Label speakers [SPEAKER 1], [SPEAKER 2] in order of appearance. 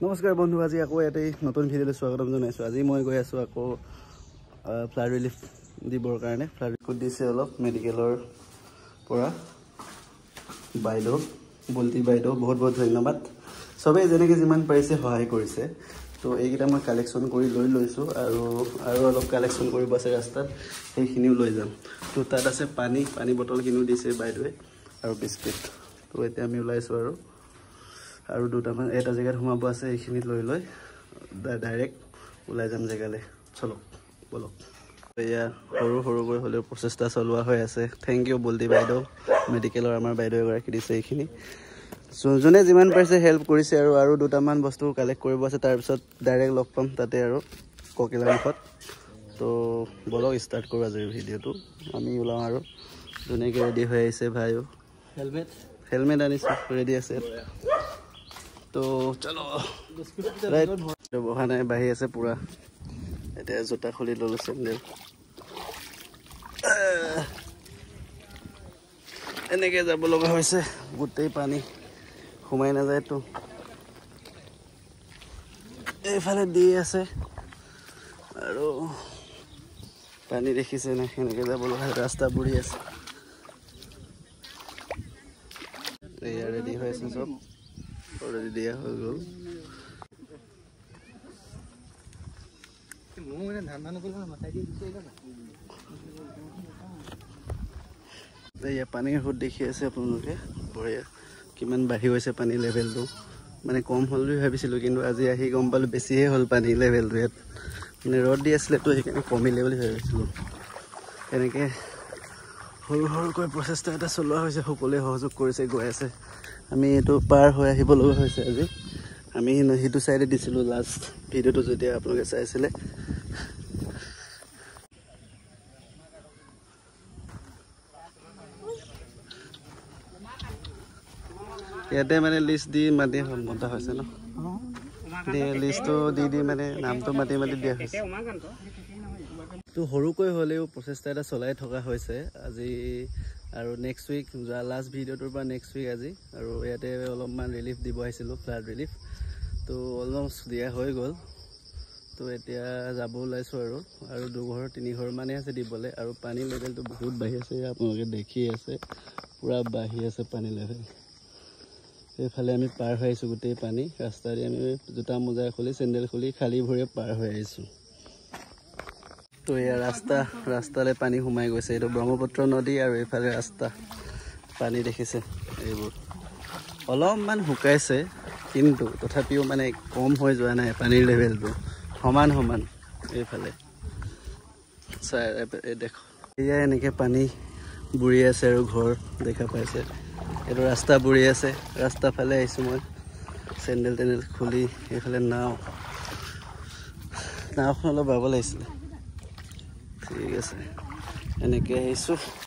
[SPEAKER 1] নমস্কাৰ বন্ধু, আজি আকৌ এটাই নতুন ভিডিঅ'লৈ স্বাগতম জনাইছোঁ। আজি মই গৈ আছোঁ আকৌ ফ্লাড ৰিলিফ দিবৰ কাৰণে। ফ্লাড ৰিলিফ দিছে অলপ মেডিকেলৰ পৰা বাইদেউ, বল্টি বাইদেউ, বহুত বহুত ধন্যবাদ। চবেই যেনেকৈ যিমান পাৰিছে সহায় কৰিছে। তো এইকেইটা মই কালেকশ্যন কৰি লৈছোঁ আৰু অলপ কালেকশ্যন কৰিব আছে ৰাস্তাত, সেইখিনিও লৈ যাম। তো তাত আছে পানী বটলখিনিও দিছে বাইদেৱে আৰু বিস্কুট। তো এতিয়া আমি ওলাইছোঁ আৰু দুটামান এটা জেগাত সোমাব আছে, এইখিনি লৈ ডাইৰেক্ট ওলাই যাম জেগালৈ। চলক বলক। এয়া সৰুকৈ হ'লেও প্ৰচেষ্টা চলোৱা হৈ আছে। থেংক ইউ বল্টি বাইদেউ, মেডিকেলৰ আমাৰ বাইদেউ এগৰাকী দিছে এইখিনি। যোনে যিমান পাৰিছে হেল্প কৰিছে আৰু দুটামান বস্তু কালেক্ট কৰিব আছে, তাৰপিছত ডাইৰেক্ট লগ পাম তাতে আৰু ককিলামুখত। তো বলক ষ্টাৰ্ট কৰোঁ আজিৰ ভিডিঅ'টো। আমি ওলাওঁ আৰু ধুনীয়াকৈ ৰেডি হৈ আহিছে ভাইও। হেলমেট আনিছোঁ, ৰেডি আছে। তো চলো ৰাইট। বহা নাই, বাঢ়ি আছে পূৰা। এতিয়া জোতা খুলি ল'লোঁ, চেণ্ডেল। এনেকৈ যাব লগা হৈছে, গোটেই পানী সোমাই নাযায়তো। এইফালে দি আছে আৰু পানী দেখিছে নাই, সেনেকৈ যাব লগা ৰাস্তা বুৰি আছে। এয়া ৰেডি হৈ আছে চব, অলৰেডি দিয়া হৈ গ'ল। এয়া পানীৰ সোঁত দেখি আছে আপোনালোকে, বঢ়িয়া। কিমান বাঢ়ি গৈছে পানী লেভেলটো। মানে কম হ'ল বুলি ভাবিছিলোঁ, কিন্তু আজি আহি গম পালোঁ বেছিহে হ'ল পানী লেভেলটো ইয়াত। মানে ৰ'দ দি আছিলেতো, সেইকাৰণে কমিলে বুলি ভাবিছিলোঁ। এনেকৈ সৰুকৈ প্ৰচেষ্টা এটা চলোৱা হৈছে, সকলোৱে সহযোগ কৰিছে, গৈ আছে। আমি এইটো পাৰ হৈ আহিব লগা হৈছে আজি। আমি সিটো ছাইডে দিছিলোঁ লাষ্ট ভিডিঅ'টো, যেতিয়া আপোনালোকে চাইছিলে। ইয়াতে মানে লিষ্ট দি মাতি মতা হৈছে ন, লিষ্টটো দি মানে নামটো মাতি দিয়া হৈছে। তো সৰুকৈ হ'লেও প্ৰচেষ্টা এটা চলাই থকা হৈছে আজি। আৰু নেক্সট উইক, লাষ্ট ভিডিঅ'টোৰ পৰা নেক্সট উইক আজি। আৰু ইয়াতে অলপমান ৰিলিফ দিব আহিছিলোঁ, ফ্লাড ৰিলিফ। তো অলমষ্ট দিয়া হৈ গ'ল। তো এতিয়া যাব ওলাইছোঁ আৰু 2-3 ঘৰ মানেই আছে দিবলৈ। আৰু পানীৰ লেভেলটো বহুত বাঢ়ি আছে, আপোনালোকে দেখি আছে, পূৰা বাঢ়ি আছে পানী লেভেল। এইফালে আমি পাৰ হৈ আহিছোঁ গোটেই পানী। ৰাস্তা দি আমি জোতা মোজা খুলি, চেণ্ডেল খুলি, খালী ভৰিৰে পাৰ হৈ আহিছোঁ। তো এয়া ৰাস্তালৈ পানী সোমাই গৈছে। এইটো ব্ৰহ্মপুত্ৰ নদী আৰু এইফালে ৰাস্তা। পানী দেখিছে, এইবোৰ অলপমান শুকাইছে, কিন্তু তথাপিও মানে কম হৈ যোৱা নাই পানীৰ লেভেলটো, সমান এইফালে দেখো। এয়া এনেকৈ পানী বুৰি আছে আৰু ঘৰ দেখা পাইছে। এইটো ৰাস্তা বুৰি আছে, ৰাস্তা ফালে আহিছোঁ মই, চেণ্ডেল খুলি। এইফালে নাওখন অলপ বাব লাগিছিলে। ঠিক আছে, এনেকৈ আহিছোঁ।